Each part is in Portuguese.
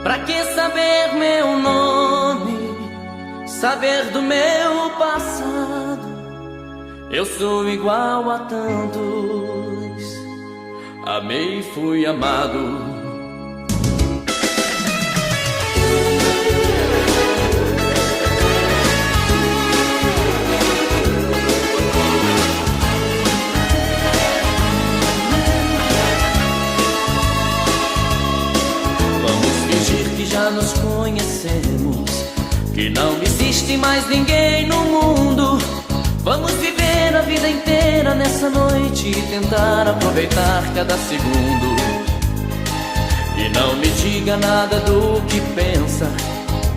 Pra que saber meu nome, saber do meu passado? Eu sou igual a tantos, amei e fui amado. Já nos conhecemos, que não existe mais ninguém no mundo. Vamos viver a vida inteira nessa noite e tentar aproveitar cada segundo. E não me diga nada do que pensa,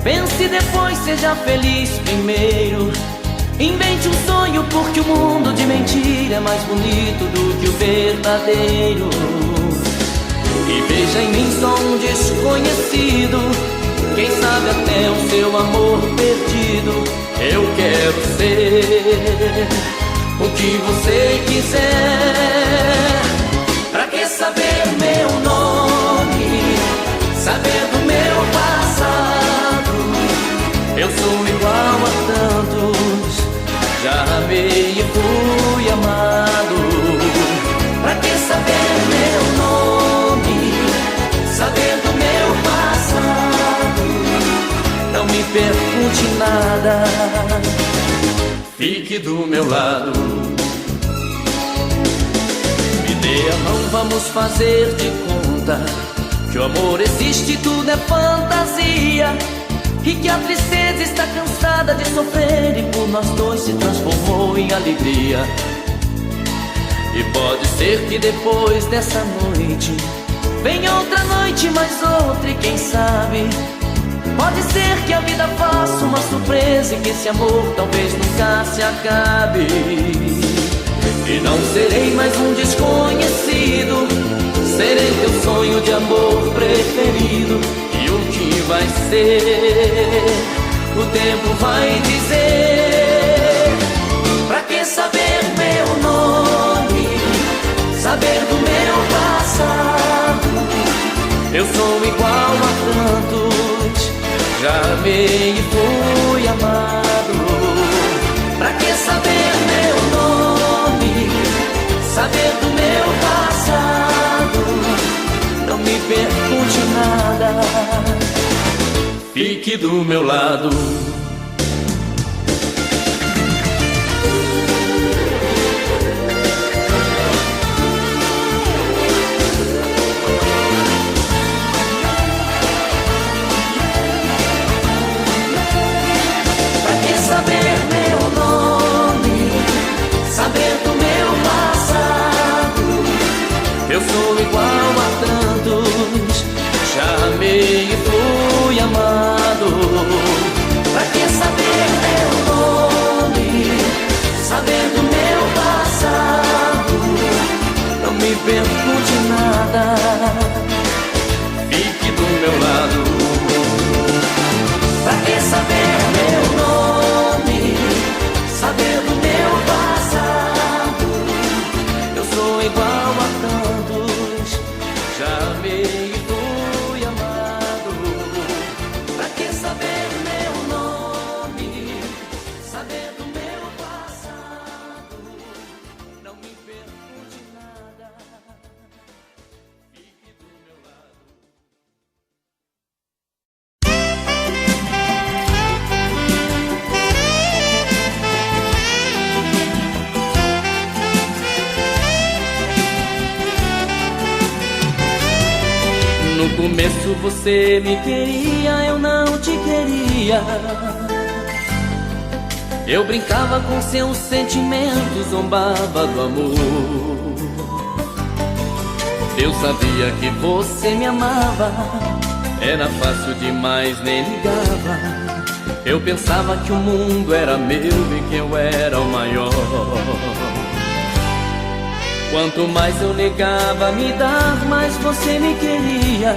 pense depois, seja feliz primeiro. Invente um sonho, porque o mundo de mentira é mais bonito do que o verdadeiro. E veja em mim só um desconhecido, quem sabe até o seu amor perdido. Eu quero ser o que você quiser. Pra que saber meu nome, saber do meu passado? Eu sou igual a tantos, já amei e fui amado. Pra que saber meu nome, saber do meu passado? Não me pergunte nada, fique do meu lado. Me dê a mão, vamos fazer de conta que o amor existe, tudo é fantasia, e que a tristeza está cansada de sofrer e por nós dois se transformou em alegria. E pode ser que depois dessa noite venha outra noite, mais outra, e quem sabe pode ser que a vida faça uma surpresa e que esse amor talvez nunca se acabe. E não serei mais um desconhecido, serei teu sonho de amor preferido. E o que vai ser, o tempo vai dizer. Pra que saber meu nome, saber do meu passado? Eu sou igual a tantos, já amei e fui amado. Pra que saber meu nome, saber do meu passado? Não me pergunte nada, fique do meu lado. Saber meu nome, saber do meu passado? Eu sou igual a tantos, já amei e fui amado. Pra que saber meu nome, saber do meu passado? Não me pergunte nada, fique do meu lado. Pra que saber meu nome, saber do meu passado? Eu sou igual a tantos, já amei e fui amado. Pra que saber meu nome, saber do meu passado? Não me pergunte nada, fique do meu lado. No começo você me queria, eu não te queria. Eu brincava com seus sentimentos, zombava do amor. Eu sabia que você me amava, era fácil demais, nem ligava. Eu pensava que o mundo era meu e que eu era o maior. Quanto mais eu negava me dar, mais você me queria.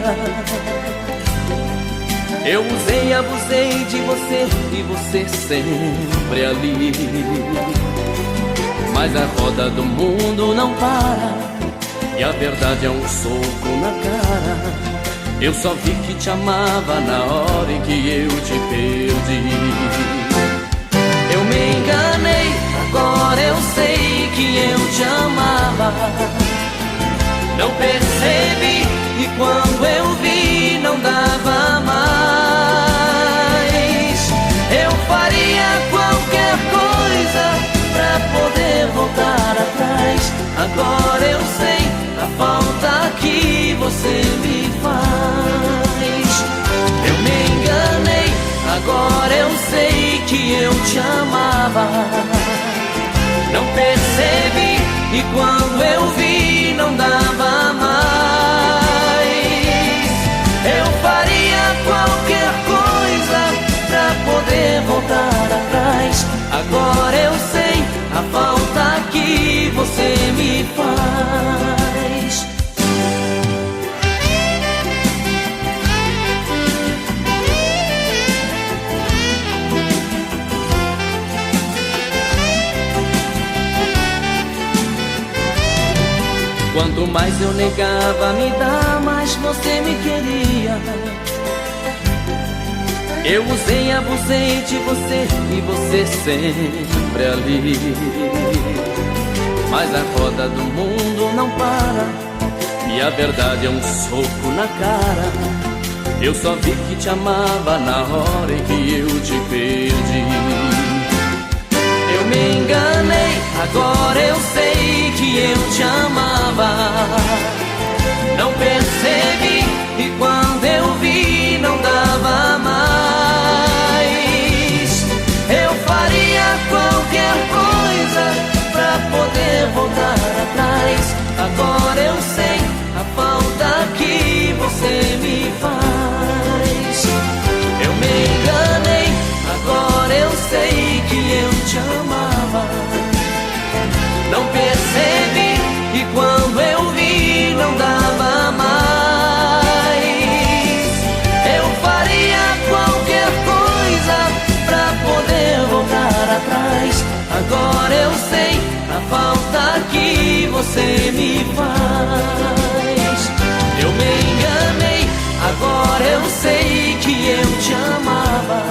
Eu usei e abusei de você e você sempre ali. Mas a roda do mundo não para, e a verdade é um soco na cara. Eu só vi que te amava na hora em que eu te perdi. Eu me enganei, agora eu sei que eu te amava. Não percebi e quando eu vi não dava mais. Eu faria qualquer coisa pra poder voltar atrás. Agora eu sei a falta que você me faz. Eu me enganei, agora eu sei que eu te amava. Não percebi e quando eu vi não dava mais. Eu faria qualquer coisa pra poder voltar atrás. Agora eu sei a falta que você me faz. Quanto mais eu negava me dar, mais você me queria. Eu usei, abusei de você e você sempre ali. Mas a roda do mundo não para e a verdade é um soco na cara. Eu só vi que te amava na hora em que eu te perdi. Eu me enganei, agora eu sei que eu te amava. Não percebi e quando eu vi não dava mais. Eu faria qualquer coisa pra poder voltar atrás. Agora eu sei a falta que você me faz. Eu me enganei, agora eu sei que eu te amava. Não percebi e quando eu vi não dava mais. Eu faria qualquer coisa pra poder voltar atrás. Agora eu sei a falta que você me faz. Eu me enganei, agora eu sei que eu te amava.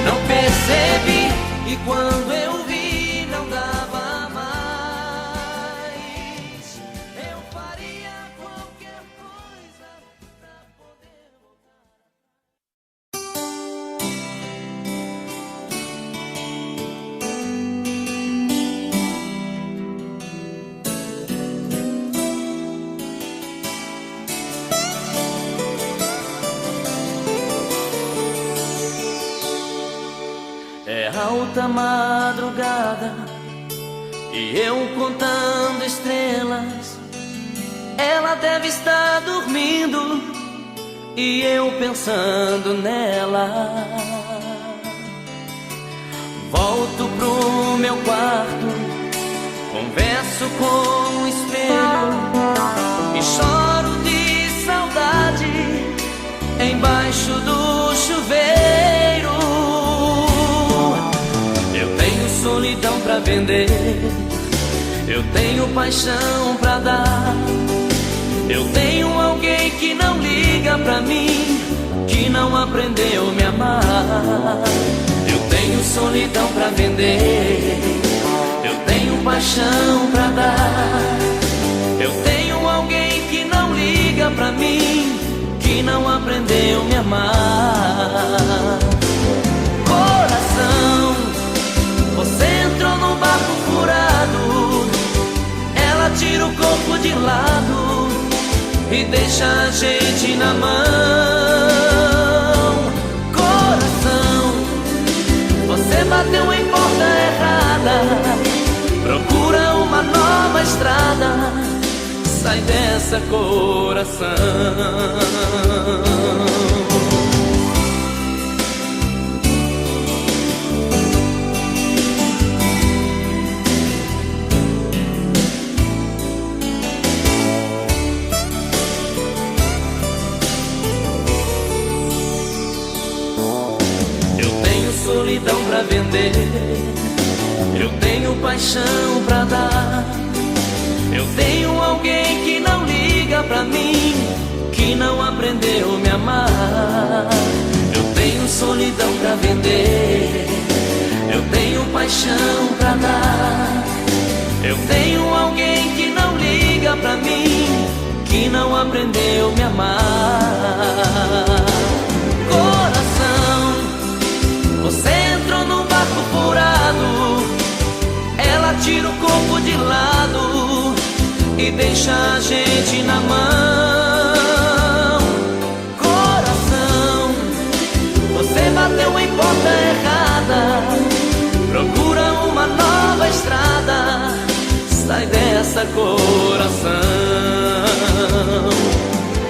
Não percebi e quando eu vi não dava mais. Eu faria qualquer coisa pra poder É alta madrugada e eu contando estrelas. Ela deve estar dormindo e eu pensando nela. Volto pro meu quarto, converso com o espelho e choro de saudade embaixo do chuveiro. Eu tenho solidão pra vender, eu tenho paixão pra dar. Eu tenho alguém que não liga pra mim, que não aprendeu a me amar. Eu tenho solidão pra vender, eu tenho paixão pra dar. Eu tenho alguém que não liga pra mim, que não aprendeu a me amar. Coração, você entrou no barco furado, ela tira o corpo de lado e deixa a gente na mão. Coração, você bateu em porta errada, procura uma nova estrada, sai dessa, coração. Solidão pra vender, eu tenho paixão pra dar. Eu tenho alguém que não liga pra mim, que não pra vender. Eu tenho paixão pra dar. Eu tenho alguém que não liga pra mim, que não aprendeu a me amar. Coração, você entrou num barco furado. Ela tira o corpo de lado e deixa a gente na mão. Coração, você bateu em porta errada. Procura uma nova estrada. Sai dessa, coração.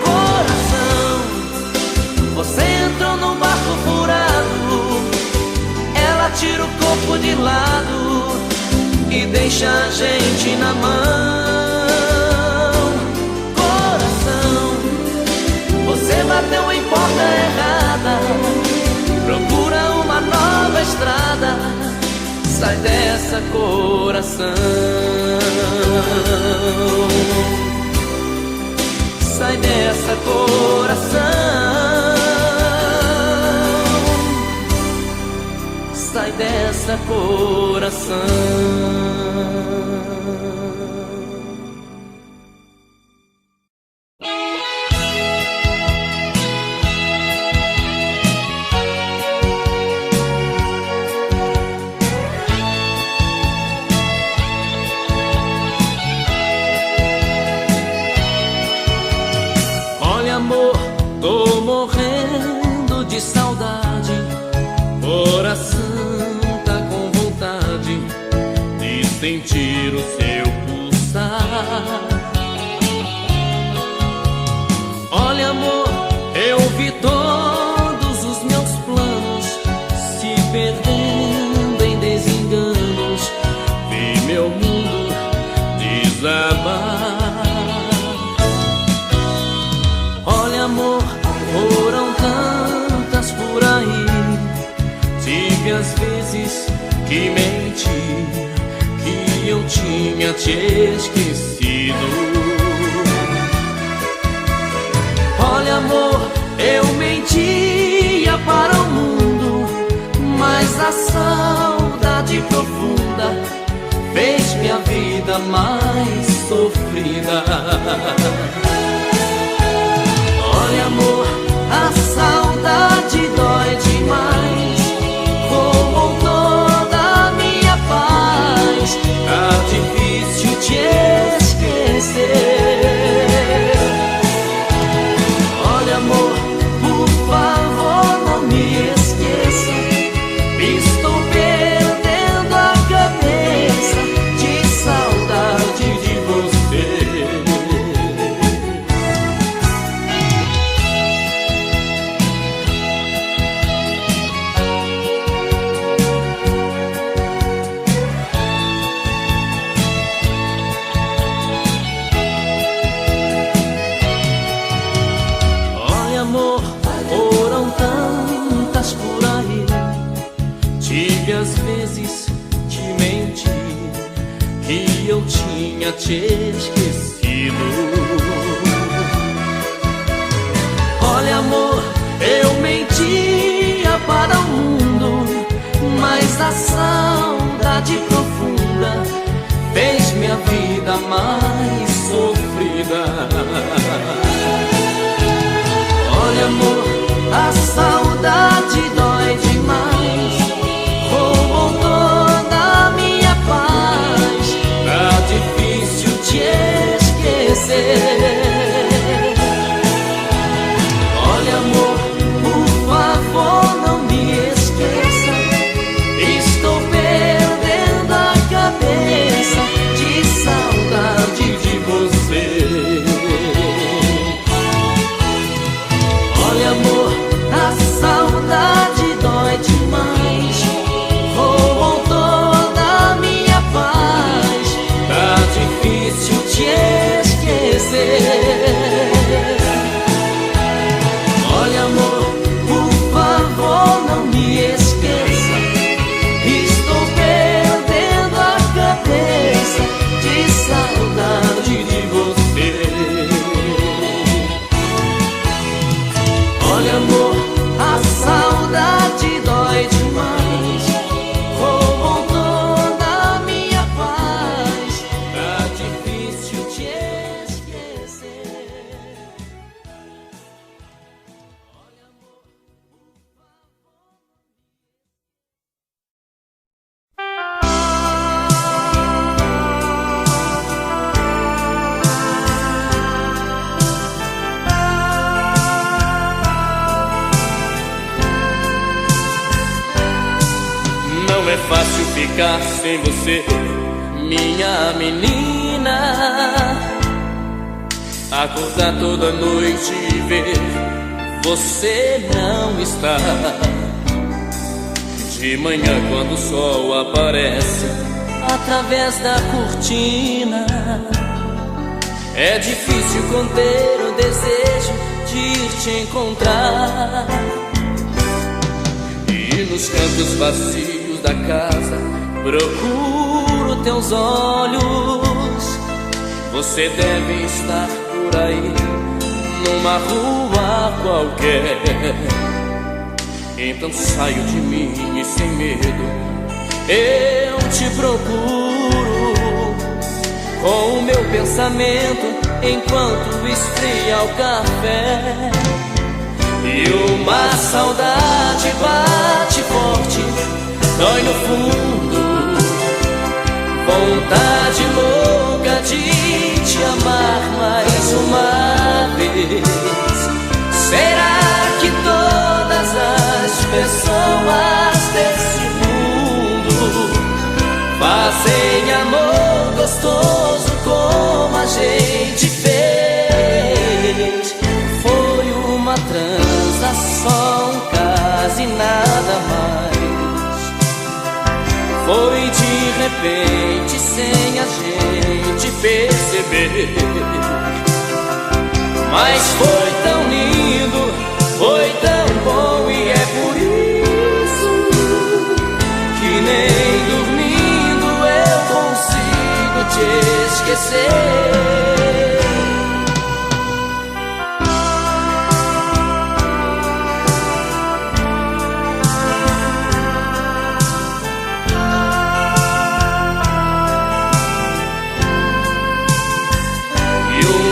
Coração, você entrou num barco furado. Ela tira o corpo de lado e deixa a gente na mão. Coração, você bateu em porta errada. Procura uma nova estrada. Sai dessa, coração. Sai dessa, coração. Sai dessa, coração. Amor, tô morrendo de saudade. Coração tá com vontade de sentir o seu pulsar. Olha, amor, eu vi todos os meus planos se perdendo em desenganos. Vi meu mundo desabar. Amor, foram tantas por aí. Tive as vezes que menti, que eu tinha te esquecido. Olha, amor, eu mentia para o mundo, mas a saudade profunda fez minha vida mais sofrida. Olha, amor, a saudade dói demais. Roubou toda a minha paz. Tá difícil te esquecer. Olha, amor, por favor, não me esqueça. Estou perdendo a cabeça de saudade de você. Foram tantas por aí. Tive as vezes que menti, que eu tinha te esquecido. Olha, amor, eu mentia para o mundo, mas a saudade profunda fez minha vida mais sofrida. Olha, amor, a saudade dói demais. Roubou toda a minha paz. Tá difícil te esquecer. Olha, amor, por favor, não me esqueça. Estou perdendo a cabeça de saudade de você. Olha, amor, a saudade dói demais. Roubou toda a minha paz. Tá difícil te esquecer. Olha, amor, por favor, não me esqueça. Estou perdendo a cabeça de saudade de você. Olha, amor, a saudade dói fácil ficar sem você, minha menina. Acordar toda noite e ver você não está. De manhã quando o sol aparece através da cortina, é difícil conter o desejo de ir te encontrar. E nos cantos vazios da casa procuro teus olhos. Você deve estar por aí, numa rua qualquer. Então saio de mim e sem medo eu te procuro, com o meu pensamento enquanto esfria o café. E uma saudade bate forte, dói no fundo. Vontade louca de te amar mais uma vez. Será que todas as pessoas desse mundo fazem amor gostoso como a gente fez? Foi uma transação, um caso e nada mais. Foi de repente, sem a gente perceber. Mas foi tão lindo, foi tão bom, e é por isso que nem dormindo eu consigo te esquecer.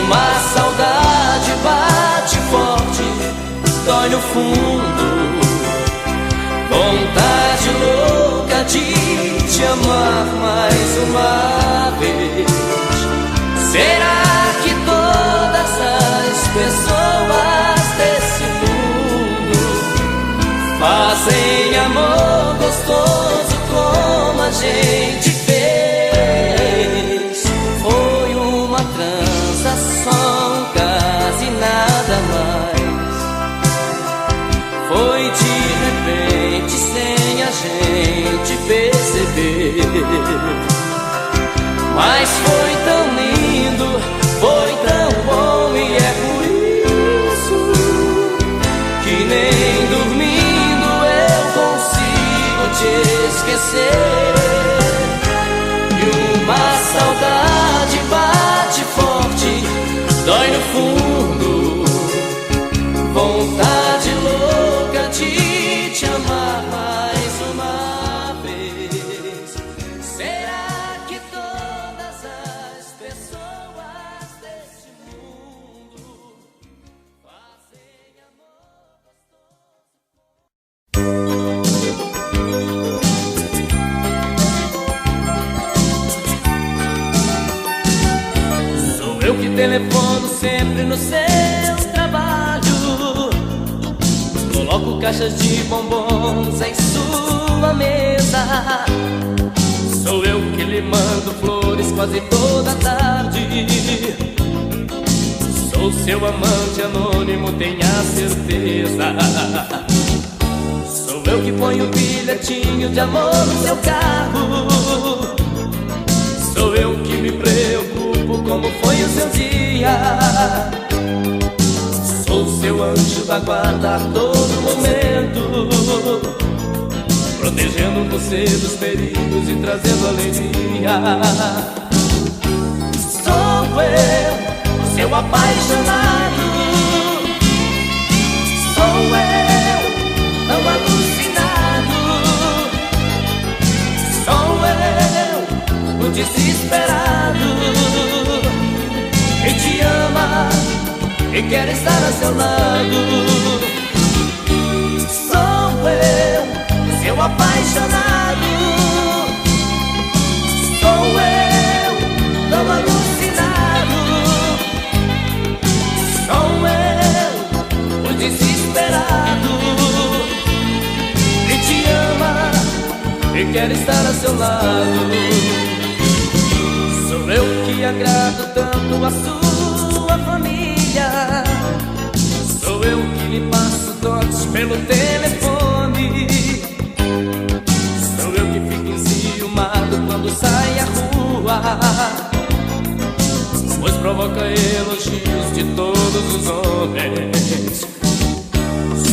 Uma saudade bate forte, dói no fundo. Vontade louca de te amar mais uma vez. Será que todas as pessoas desse mundo fazem amor gostoso como a gente fez? Foi uma transação, quase nada mais. Foi de repente, sem a gente perceber. Mas foi tão lindo, foi tão bom, e é por isso que nem dormindo eu consigo te esquecer. E uma saudade bate forte, dói no fundo. Vontade louca de te amar mais uma vez. Será que todas as pessoas deste mundo fazem amor gostoso? Sou eu que telefono sempre no seu trabalho. Coloco caixas de bombons em sua mesa. Sou eu que lhe mando flores quase toda tarde. Sou seu amante anônimo, tenha certeza. Sou eu que ponho bilhetinho de amor no seu carro. Sou eu que me preocupo como foi o seu dia. Sou seu anjo da guarda a todo momento, protegendo você dos perigos e trazendo alegria. Sou eu, o seu apaixonado. Sou eu, tão alucinado. Sou eu, o desesperado, que te ama e quero estar a seu lado. Sou eu, seu apaixonado. Sou eu, tão alucinado. Sou eu, o desesperado, que te ama e quero estar a seu lado. Sou eu que agrado tanto a sua família. Sou eu que lhe passo toques pelo telefone. Sou eu que fico enciumado quando sai à rua, pois provoca elogios de todos os homens.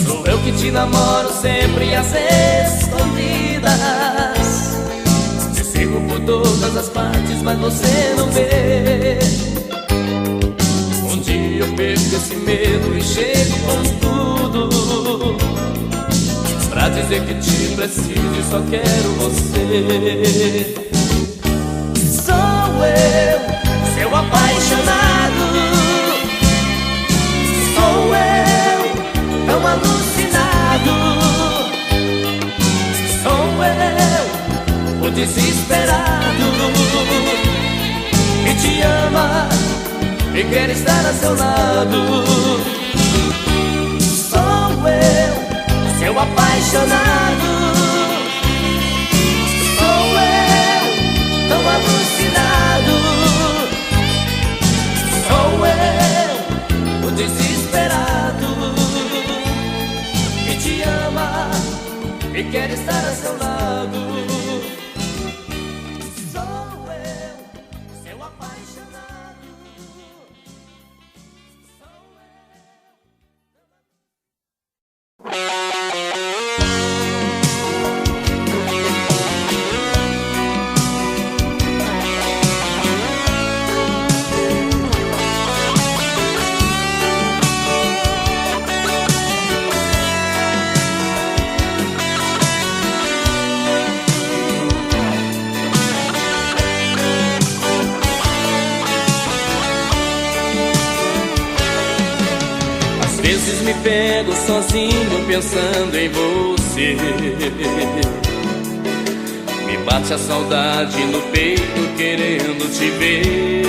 Sou eu que te namoro sempre às escondidas. Te sigo por todas as partes, mas você não vê. Um dia eu perco esse medo e chego com tudo pra dizer que te preciso e só quero você. Sou eu, seu apaixonado. Sou eu, tão alucinado. Sou eu, o desesperado que te ama e quer estar a seu lado. Sou eu, seu apaixonado. Sou eu, tão alucinado. Sou eu, o desesperado que te ama e quer estar a seu lado. Sou eu, seu apaixonado. Me pego sozinho pensando em você. Me bate a saudade no peito querendo te ver.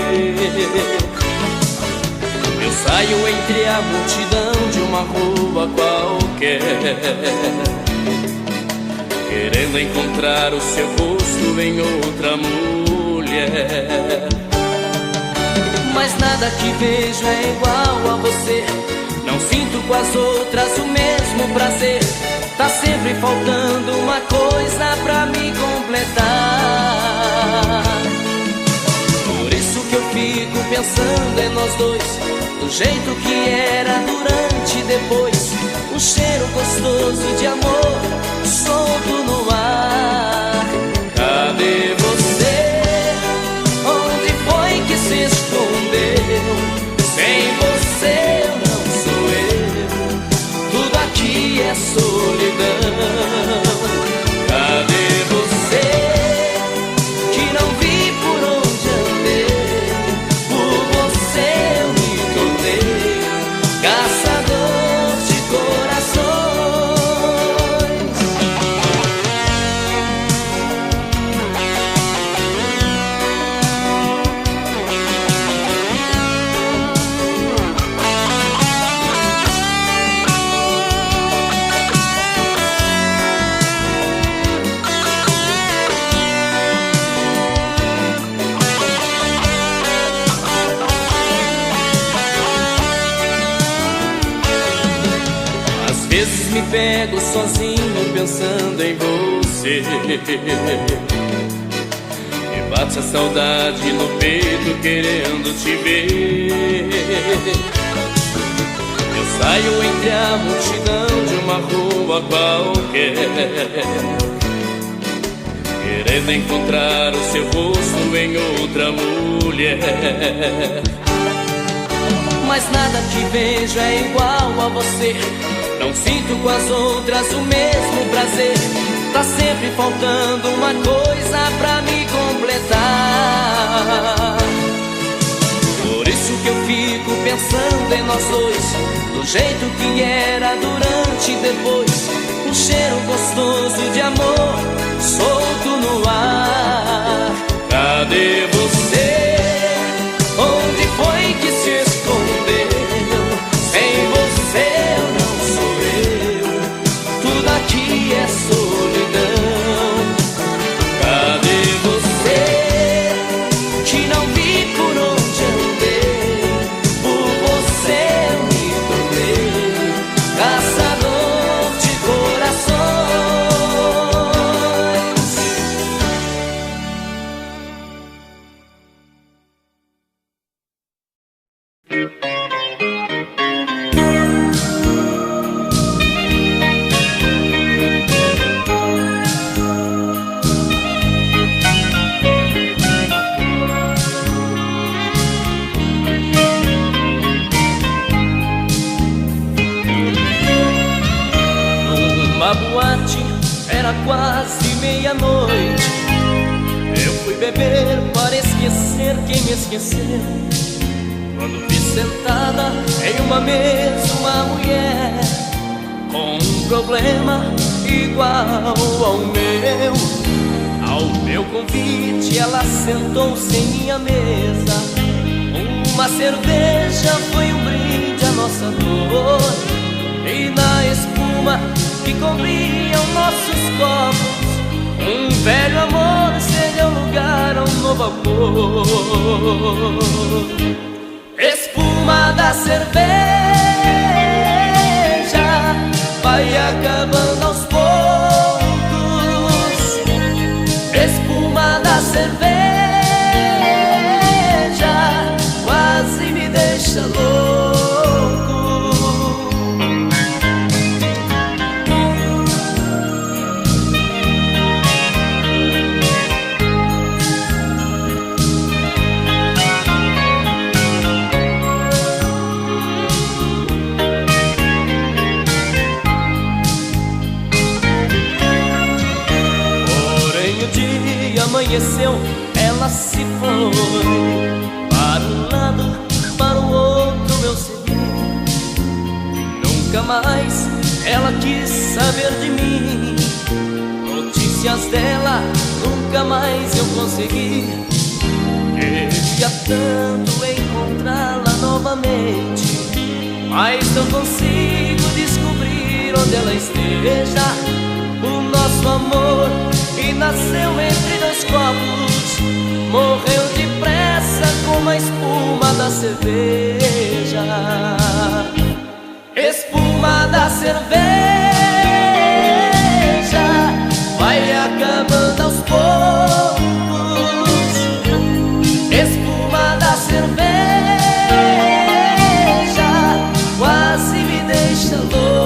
Eu saio entre a multidão de uma rua qualquer, querendo encontrar o seu rosto em outra mulher. Mas nada que vejo é igual a você. Não sinto com as outras o mesmo prazer. Tá sempre faltando uma coisa pra me completar. Por isso que eu fico pensando em nós dois, do jeito que era durante e depois. Um cheiro gostoso de amor solto no ar. Cadê você? Onde foi que se escondeu? Sem você eu não sou eu, tudo aqui é solidão. Cadê você, que não vi por onde andei? Por você eu me tornei caçador de corações. Às vezes me pego sozinho pensando em você. Me bate a saudade no peito querendo te ver. Eu saio entre a multidão de uma rua qualquer, querendo encontrar o seu rosto em outra mulher. Mas nada que vejo é igual a você. Não sinto com as outras o mesmo prazer. Tá sempre faltando uma coisa pra me completar. Por isso que eu fico pensando em nós dois, do jeito que era durante e depois. Um cheiro gostoso de amor solto no ar. Cadê você? Onde foi que se escondeu? Sem você eu não sou eu, tudo aqui é solidão. Na boate era quase meia-noite. Eu fui beber para esquecer quem me esqueceu. Quando vi sentada em uma mesa uma mulher com um problema igual ao meu. Ao meu convite ela sentou-se em minha mesa. Uma cerveja foi um brinde à nossa dor, e na espuma que cobriam nossos copos um velho amor cedeu lugar a um novo amor. Espuma da cerveja vai acabando aos poucos. Espuma da cerveja quase me deixa louco. Amanheceu, ela se foi para um lado, para o outro eu segui. Nunca mais ela quis saber de mim. Notícias dela nunca mais eu consegui. Queria tanto encontrá-la novamente, mas não consigo descobrir onde ela esteja. O nosso amor que nasceu entre dois copos morreu depressa como a espuma da cerveja. Espuma da cerveja vai acabando aos poucos. Espuma da cerveja quase me deixa louco.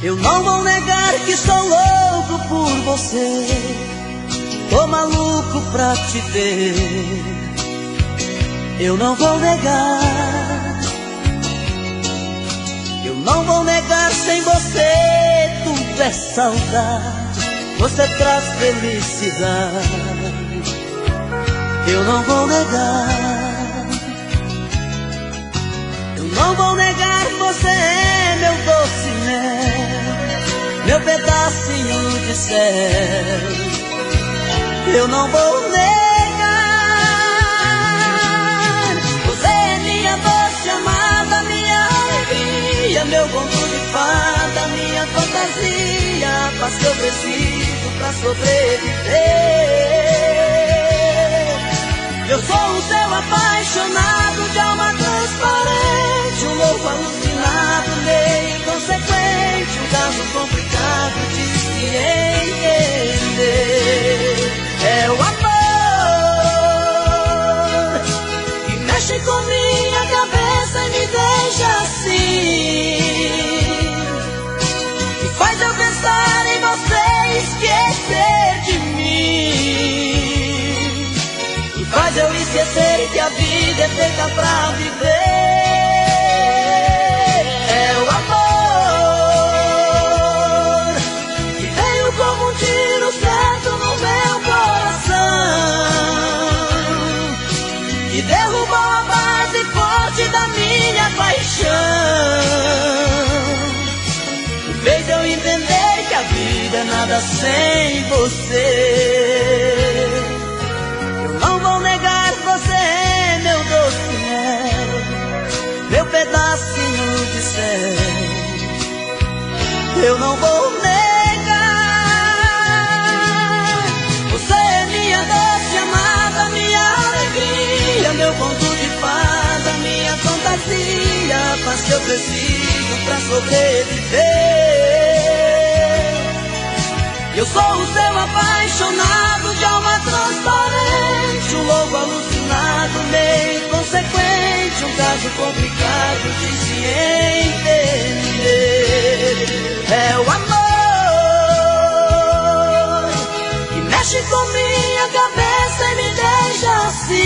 Eu não vou negar que sou louco por você, tô maluco pra te ver. Eu não vou negar, eu não vou negar, sem você tudo é saudade, você traz felicidade. Eu não vou negar, eu não vou negar, você é meu doce mel, meu pedacinho de céu. Eu não vou negar, você é minha doce amada, minha alegria, meu conto de fada, minha fantasia, a paz que eu preciso pra sobreviver. Eu sou o seu apaixonado de alma transparente, um louco alucinado, meio inconsequente, um caso complicado de se entender. É o amor que mexe com minha cabeça e me deixa assim, que faz eu pensar em você e esquecer de mim, que faz eu esquecer que a vida é feita pra viver. É o amor que veio como um tiro certo no meu coração, que derrubou a base forte da minha paixão, que fez eu entender que a vida é nada sem você. Eu não vou negar, você é meu doce mel, meu pedacinho de céu. Eu não vou negar, você é minha doce amada, minha alegria, meu conto de fada, minha fantasia, a paz que eu preciso pra sobreviver. Eu sou o seu apaixonado de alma transparente, louco, alucinado, meio inconsequente, um caso complicado de se entender. É o amor que mexe com minha cabeça e me deixa assim,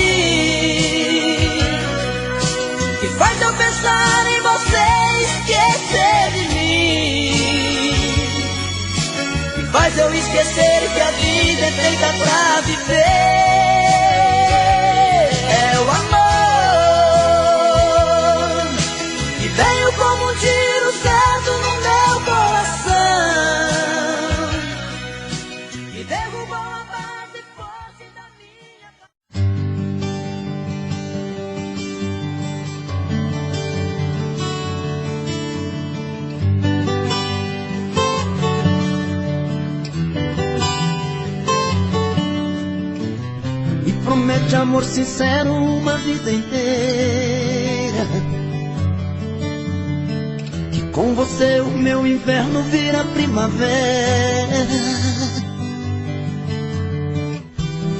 que faz eu pensar em você e esquecer de mim, que faz eu esquecer que a vida é feita pra viver. É o amor que veio como um tiro certo no meu coração, que derrubou a base forte da minha. Me promete amor sincero uma vida inteira, que com você o meu inverno vira primavera.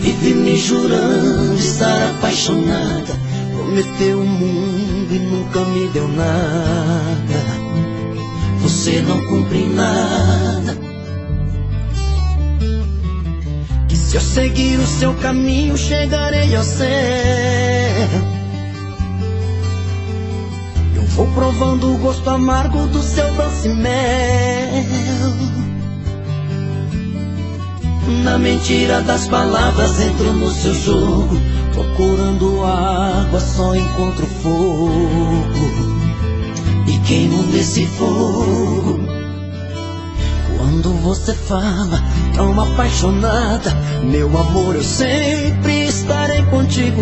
Vive me jurando estar apaixonada, prometeu o mundo e nunca me deu nada. Você não cumpre nada, que se eu seguir o seu caminho chegarei ao céu. Eu vou provando o gosto amargo do seu doce mel. Na mentira das palavras entro no seu jogo, procurando água só encontro fogo, e queimo nesse fogo. Quando você fala tão apaixonada, meu amor, eu sempre estarei contigo.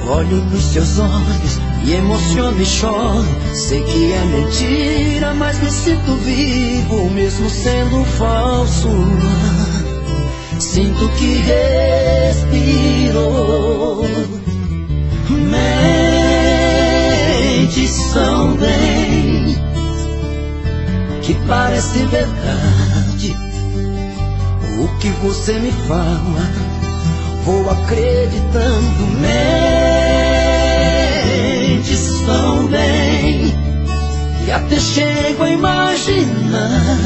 Olho nos seus olhos e emociono e choro. Sei que é mentira, mas me sinto vivo, mesmo sendo falso. Sinto que respiro. Mentes tão bem, que parece verdade o que você me fala, vou acreditando. Mentes tão bem, e até chego a imaginar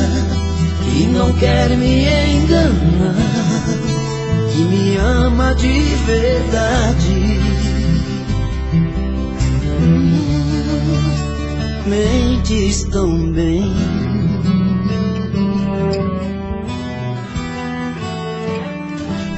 que não quer me enganar, que me ama de verdade. Mentes tão bem.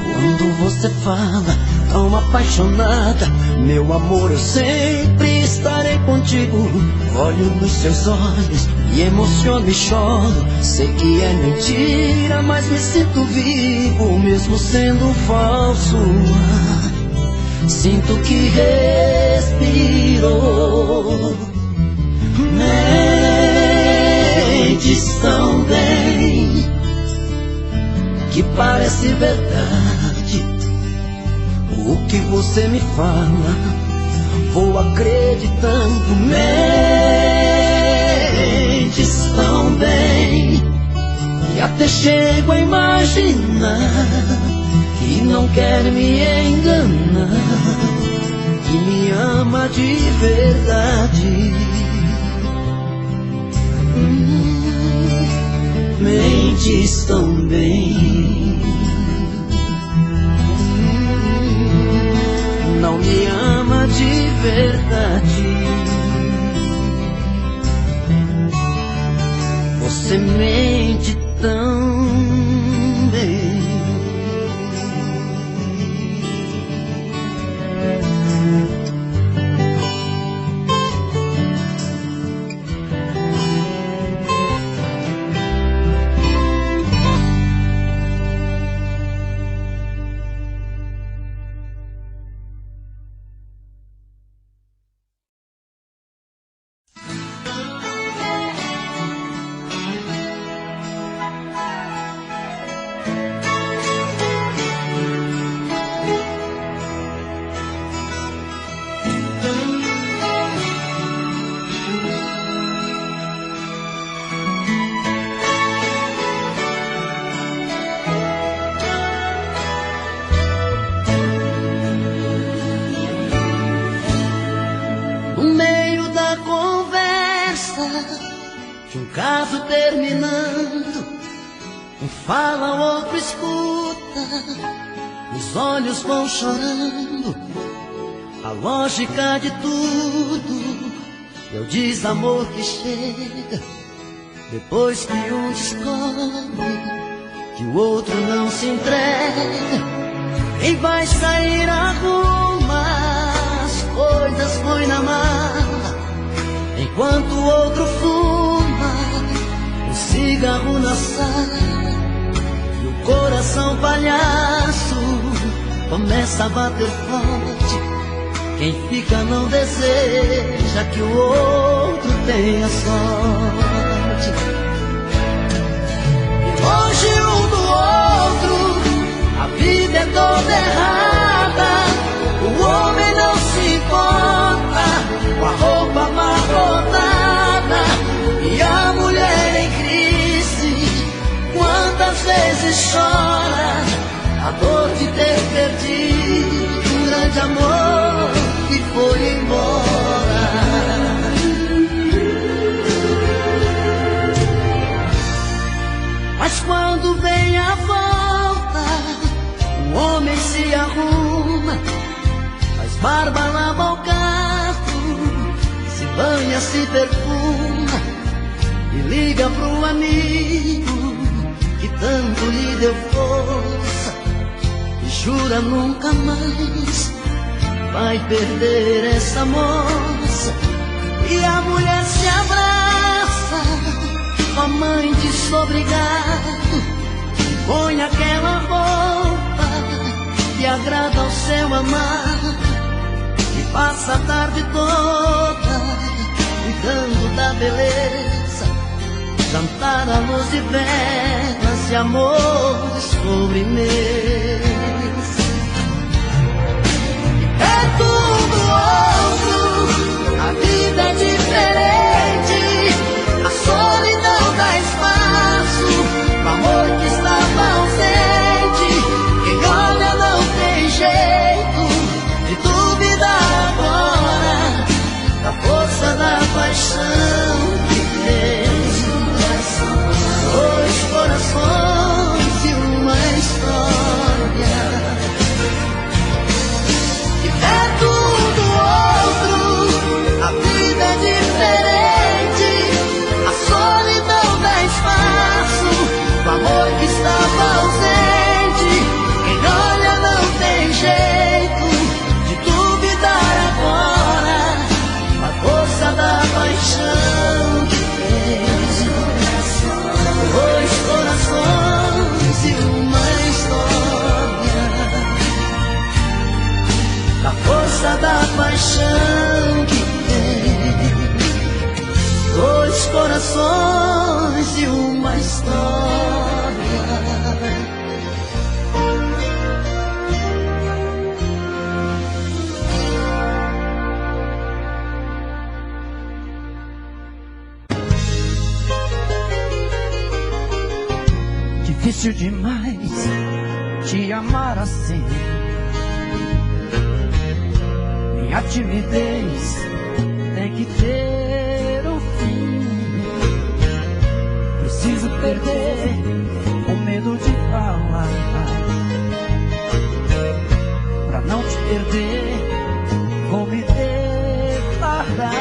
Quando você fala tão apaixonada, meu amor, eu sempre estarei contigo. Olho nos seus olhos e emociono e choro. Sei que é mentira, mas me sinto vivo, mesmo sendo falso. Sinto que respiro. Mentes tão bem, que parece verdade o que você me fala, vou acreditando. Mentes tão bem, e até chego a imaginar que não quer me enganar, que me ama de verdade. Mentes tão bem, não me ama de verdade. Você mente tão bem. fala, o outro escuta, os olhos vão chorando. A lógica de tudo é o desamor que chega depois que um descobre que o outro não se entrega. Quem vai sair arruma as coisas, põe na mala, enquanto o outro fuma um cigarro na sala. E o coração palhaço começa a bater forte. Quem fica não deseja que o outro tenha sorte. E longe um do outro, a vida é toda errada. O homem não se importa com a roupa amarrotada, e a mulher em crise quantas vezes chora a dor de ter perdido um grande amor que foi embora. Mas quando vem a volta, o homem se arruma, faz barba, lava o carro, se banha, se perfuma e liga pro amigo que tanto lhe deu força e jura nunca mais vai perder essa moça. E a mulher se abraça com a mãe desobrigado, põe aquela roupa que agrada ao seu amado, e passa a tarde toda cuidando da beleza, jantar à luz de velas e amor de sobremesa. É tudo outro, a vida é diferente, a solidão dá espaço pro amor que estava ausente. Quem olha não tem jeito de duvidar agora da força da paixão que fez dois corações e uma história. É tudo outro, a vida é diferente, a solidão dá espaço pro amor que estava ausente. Quem olha não tem jeito de duvidar agora a força da paixão que fez dois corações e uma história. A força da paixão que tem dois corações e uma história. Difícil demais te amar assim. A timidez tem que ter um fim. Preciso perder o medo de falar, pra não te perder, vou me declarar.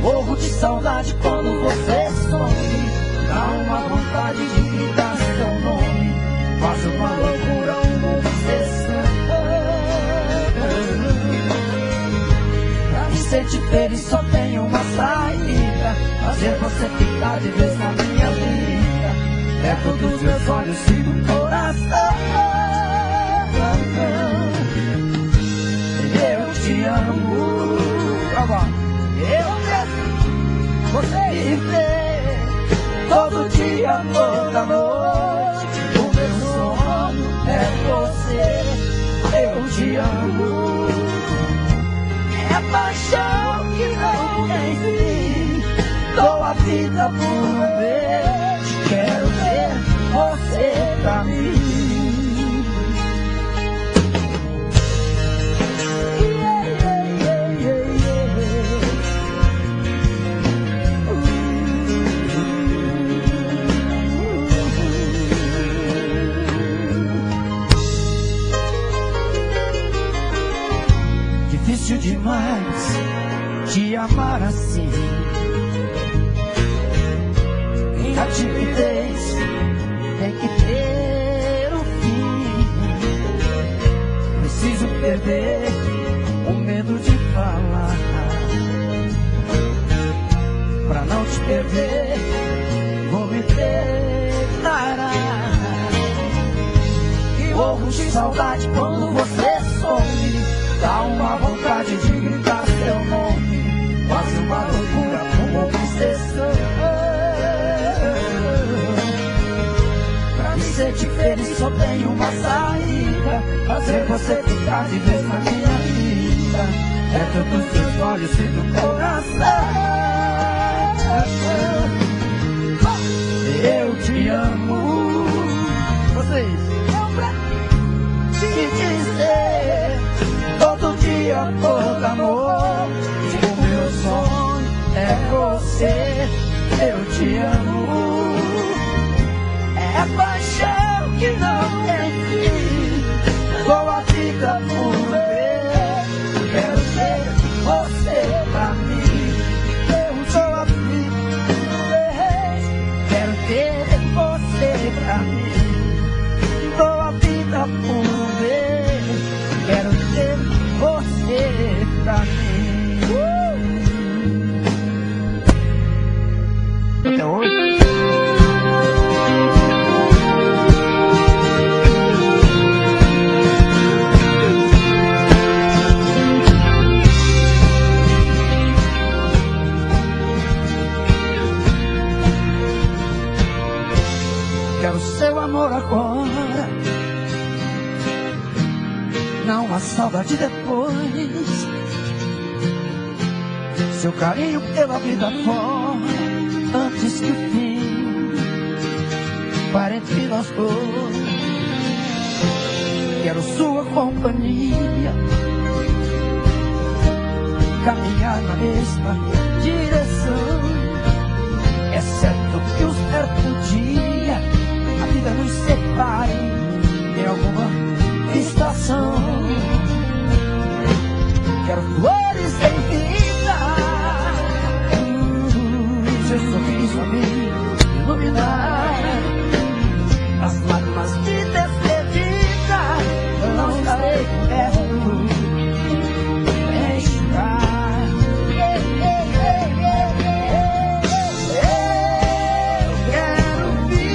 Morro de saudade quando você some, dá uma vontade de gritar seu nome, faz uma loucura, uma obsessão. Ser te feliz só tem uma saída, fazer você ficar de vez na minha vida, perto dos meus olhos e do coração. Eu te amo, eu quero você me ver todo dia, toda noite. O meu sonho é você. Eu te amo, é paixão que não tem fim. Dou a vida por um beijo, quero ver você pra mim. continuar assim. Minha timidez tem que ter um fim. Preciso perder o medo de falar, pra não te perder, vou me declarar que morro de saudade quando você some. Dá uma vontade de gritar seu nome, quase uma loucura, uma obsessão. Pra me sentir feliz só tenho uma saída, fazer você ficar de vez na minha vida, dentro dos seus olhos e do coração. Eu te amo. Vocês não pra te dizer todo dia, todo amor. O meu sonho é você. Eu te amo. É paixão que não tem fim. Dou a vida por ver. Quero ser você pra mim. Eu dou a vida por ver. Quero ter você pra mim. Dou a vida por ver. Quero ter você pra mim. Até hoje. Quero seu amor agora, não a saudade depois. Seu carinho pela vida fora, antes que o fim pare entre nós dois. Quero sua companhia, caminhar na mesma direção. É certo que um certo dia a vida nos separe em alguma estação. Quero flores em vida, seu sorriso a me iluminar. As lágrimas de despedida eu não estarei perto nem chorar. Eu quero viver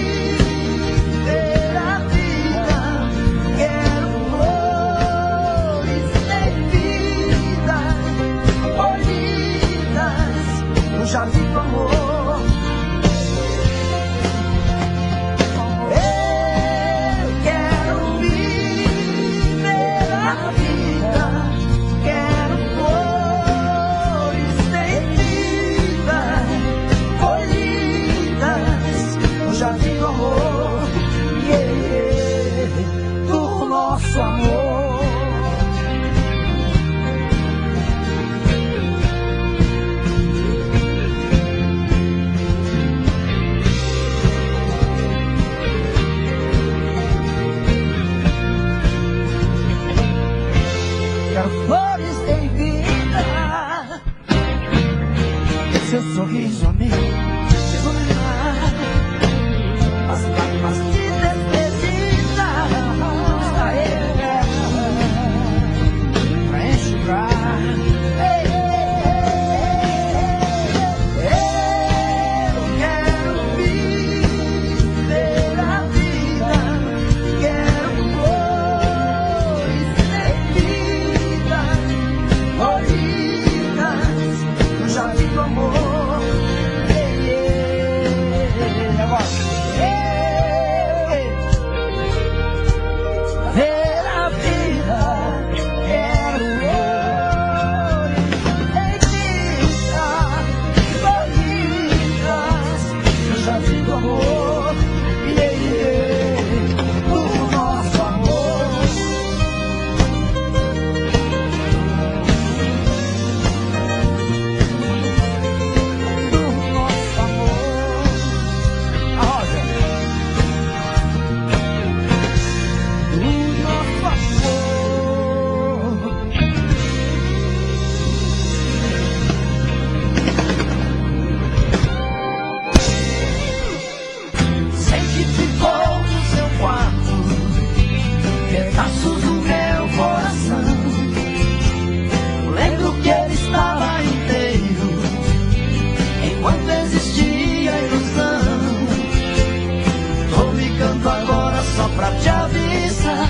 só pra te avisar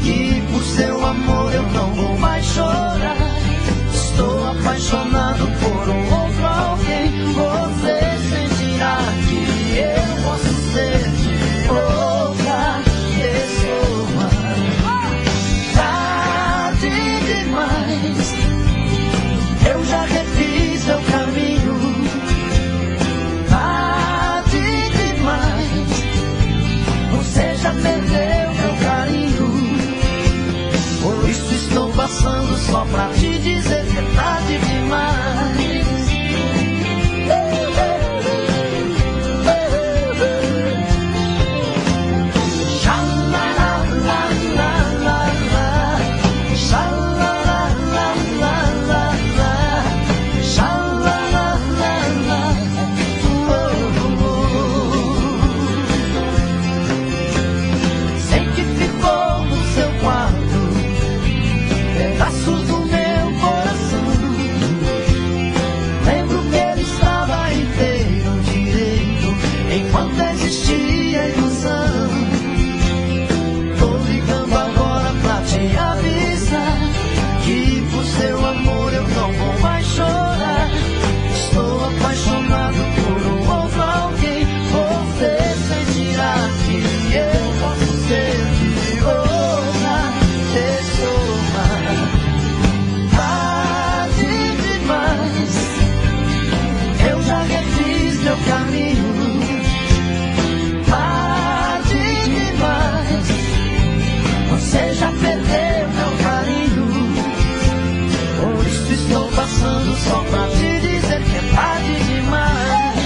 que por seu amor eu não vou mais chorar. Estou apaixonado por um outro alguém. Você sentirá que eu posso ser de outra pessoa. Tarde demais, eu já refiz meu caminho. Tarde demais, você já perdeu meu carinho. Por isso estou passando só pra te dizer que é tarde demais. Só pra te dizer que é tarde demais.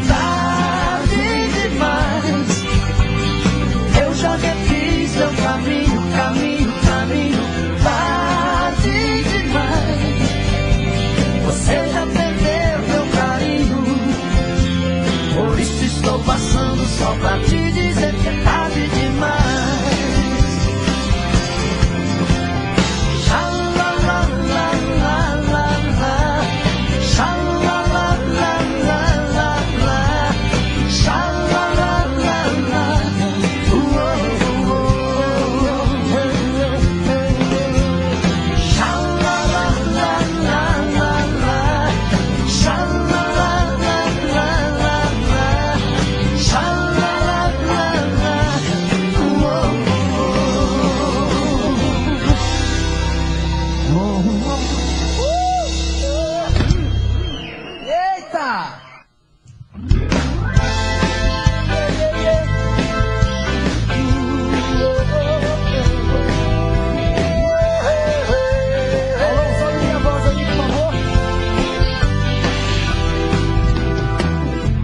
Tarde demais, eu já refiz meu caminho. Tarde demais, você já perdeu meu carinho. Por isso estou passando só pra te dizer que é tarde demais.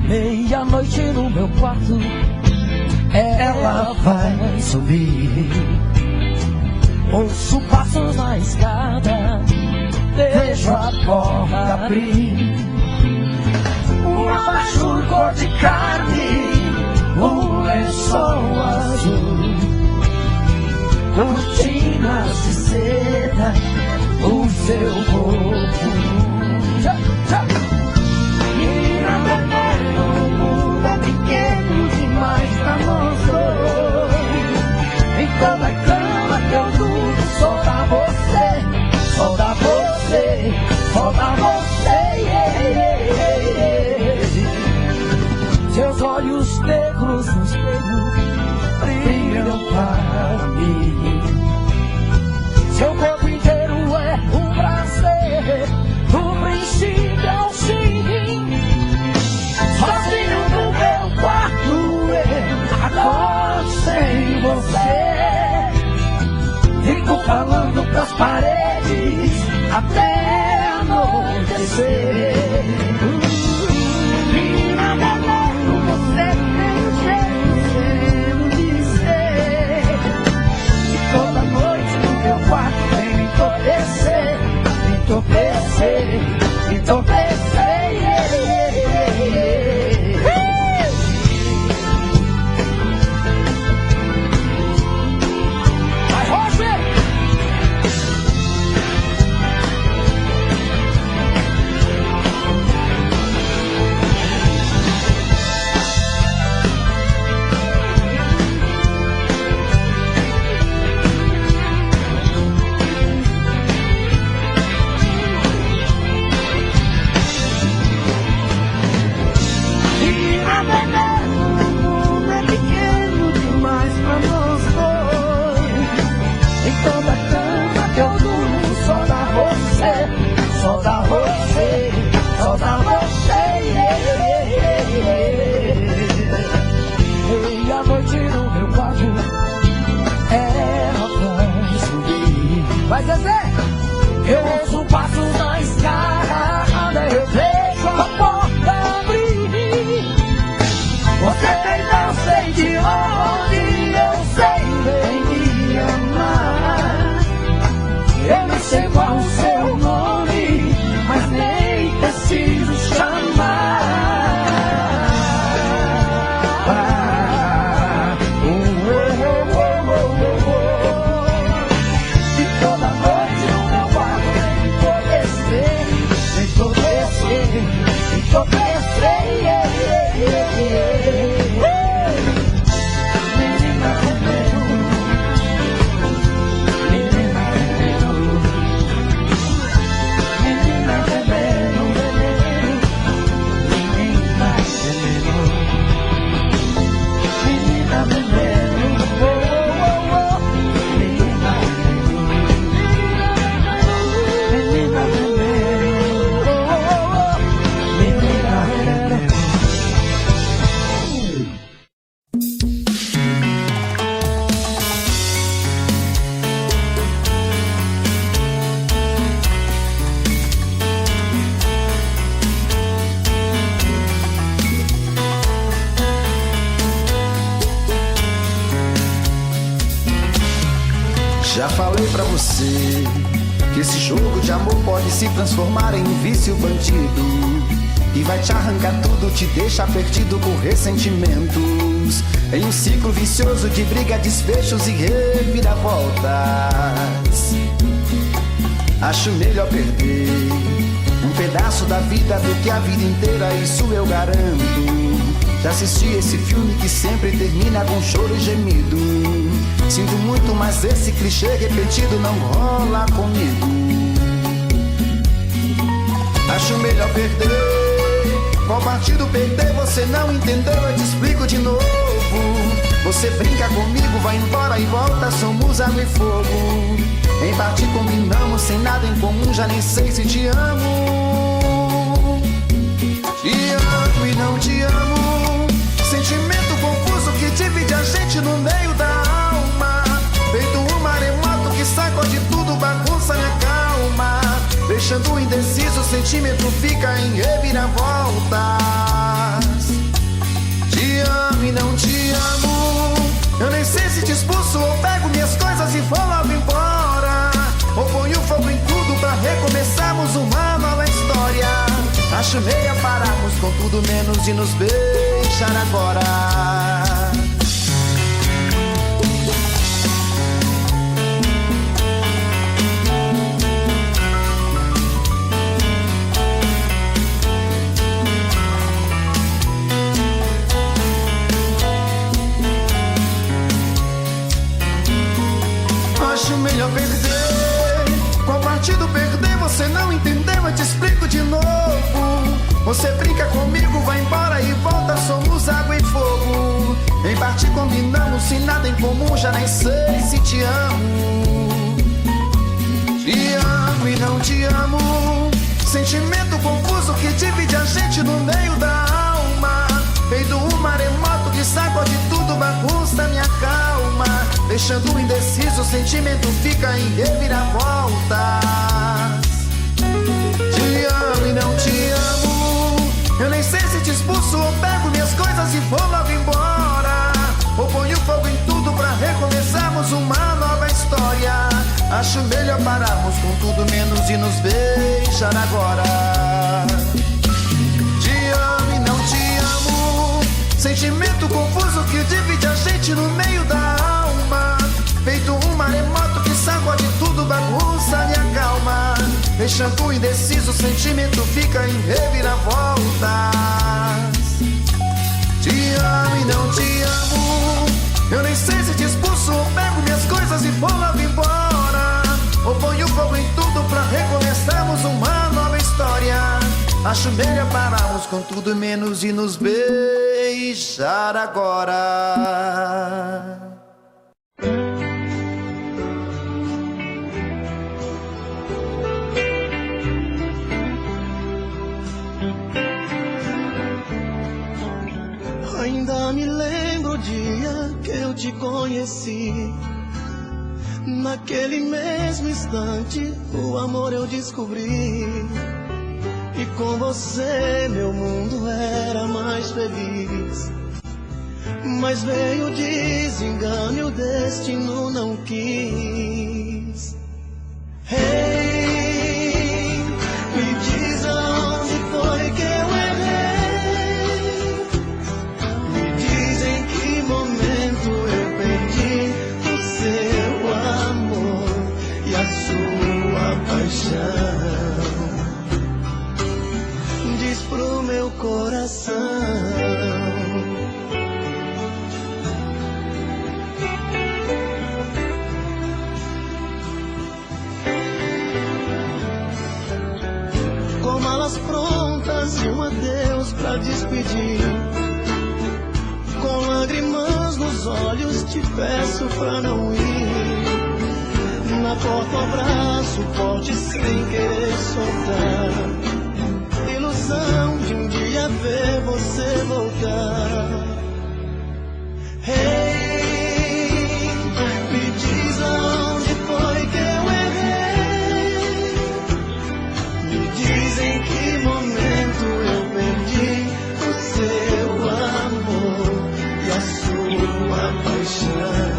Meia-noite no meu quarto, ela vai subir. Ouço passos na escada, vejo a porta abrir. Um abaixo cor de carne, um lençol azul, cortinas de seda, o seu corpo. Menina bebê, o mundo é pequeno demais pra nós dois. Em cada cama que eu durmo, só dá você, só dá você, só dá você. Seus olhos negros no espelho brilham para mim. Seu corpo inteiro é um prazer, do princípio ao fim. Sozinho no meu quarto, eu agora sem você. Fico falando pras paredes até anoitecer. Menina bebê, você tem um jeito de ser. E toda noite no meu quarto vem me entorpecer, me entorpecer, me entorpecer. Vai, Roger! Menina veneno, o mundo é pequeno demais pra nós dois. Em toda cama que eu durmo, só dá você, só dá você, só dá você. E a noite no meu quarto, ela vai subir. Vai, Zezé! Eu ouço passos na escada, eu vejo a porta abrir. Você tem não sei de onde, eu sei bem me amar. Eu não sei qual o seu nome, mas nem preciso chamar. E toda noite o meu quarto vem entorpecer. Menina veneno, menina veneno, menina veneno, menina veneno, menina veneno, menina Já falei pra você que esse jogo de amor pode se transformar em um vício bandido e vai te arrancar tudo, te deixar perdido com ressentimentos, em um ciclo vicioso de briga, desfechos e reviravoltas. Acho melhor perder um pedaço da vida do que a vida inteira, isso eu garanto. Já assisti esse filme que sempre termina com choro e gemido. Sinto muito, mas esse clichê repetido não rola comigo. Acho melhor perder. Qual partido perder? Você não entendeu, eu te explico de novo. Você brinca comigo, vai embora e volta, somos água e fogo. Em parte combinamos, sem nada em comum, já nem sei se te amo. Te amo e não te amo. Sentimento confuso que divide a gente no meio da alma. Feito um maremoto que sacode tudo, bagunça minha calma. Deixando indeciso, o sentimento fica em reviravoltas. Te amo e não te amo. Eu nem sei se te expulso ou pego minhas coisas e vou logo embora, ou ponho fogo em tudo pra recomeçarmos uma nova história. Acho meia pararmos com tudo menos de nos beijar agora. Acho melhor perder. Qual partido perder? Você não entendeu, eu te explico de novo. Você brinca comigo, vai embora e volta, somos água e fogo. Em parte combinamos, sem nada em comum, já nem sei se te amo. Te amo e não te amo. Sentimento confuso que divide a gente no meio da alma. Feito um maremoto que sacode tudo, bagunça minha calma. Deixando indeciso, o sentimento fica em reviravoltas. Te amo e não te amo. Eu nem sei se te expulso ou pego minhas coisas e vou logo embora, ou ponho fogo em tudo pra recomeçarmos uma nova história. Acho melhor pararmos com tudo menos de nos beijar agora. Te amo e não te amo. Sentimento confuso que divide a gente no meio da alma. Feito um maremoto que sacode tudo, bagunça minha calma. Deixando indeciso, o sentimento fica em reviravoltas. Te amo e não te amo. Eu nem sei se te expulso ou pego minhas coisas e vou logo embora, ou ponho fogo em tudo pra recomeçarmos uma nova história. Acho melhor pararmos com tudo menos de nos beijar beijar agora. Ainda me lembro o dia que eu te conheci. Naquele mesmo instante, o amor eu descobri. E com você meu mundo era mais feliz. Mas veio o desengano e o destino não quis. Hey, me diz aonde foi que eu errei. Me diz em que momento eu perdi o seu amor e a sua paixão. Diz pro meu coração. Com malas prontas e um adeus pra despedir, com lágrimas nos olhos te peço pra não ir. Na porta um abraço forte sem querer soltar, ilusão de um dia ver você voltar. Hey, me diz aonde foi que eu errei. Me diz em que momento eu perdi o seu amor e a sua paixão.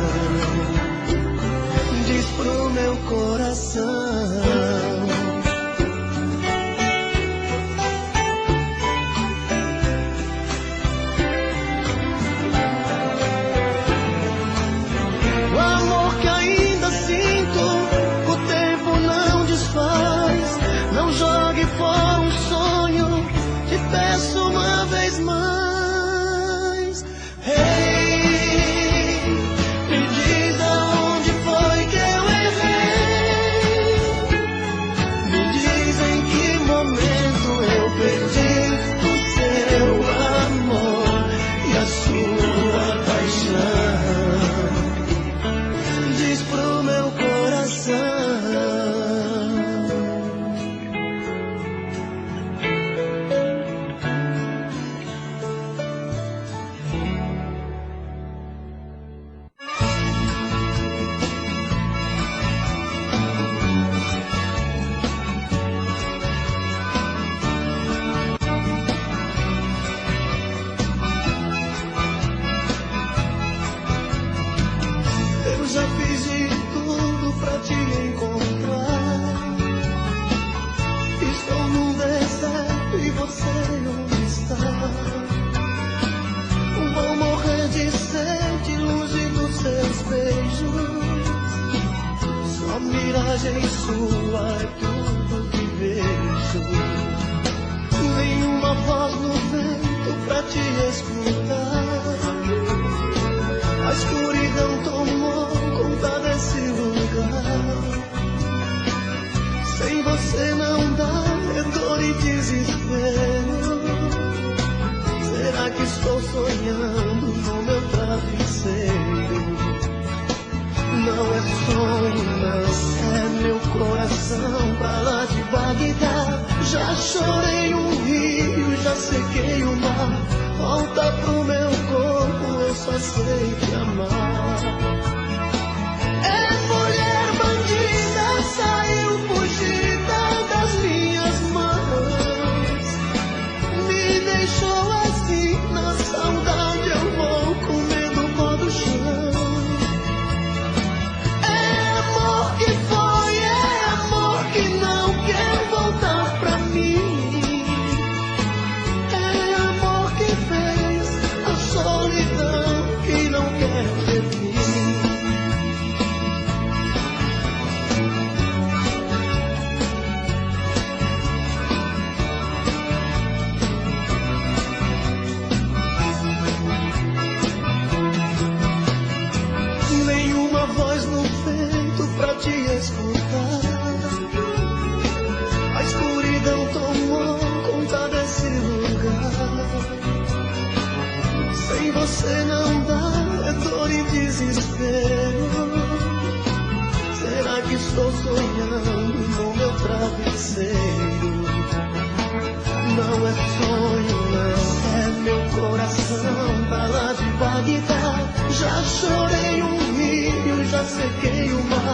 Diz pro meu coração. For um sonho, te peço uma vez mais. Hey, me diz aonde foi que eu errei. Me diz em que momento eu perdi o seu amor e a sua paixão. Diz pro meu coração. Já fiz de tudo pra te encontrar. Estou num deserto e você onde está? Vou morrer de sede longe dos seus beijos. Só miragem sua é tudo que vejo. Nenhuma voz no vento pra te escutar. A escuridão tomou conta desse lugar. Sem você não dá, é dor e desespero. Será que estou sonhando no meu travesseiro? Não é sonho, não, é meu coração pra lá de Bagdá. Já chorei um rio, já sequei o mar. Volta pro meu corpo, eu só sei te amar. É mulher bandida, saiu fugida das minhas mãos. Me deixou assim, na saudade eu vou comendo o pó do chão. É amor que foi, é amor que não quer voltar pra mim. É amor que fez a solidão que não quer ver fim. sem você não dá, é dor e desespero. Será que estou sonhando no meu travesseiro? Não é sonho, não, é meu coração pra lá de Bagdá. Já chorei um rio, já sequei o mar.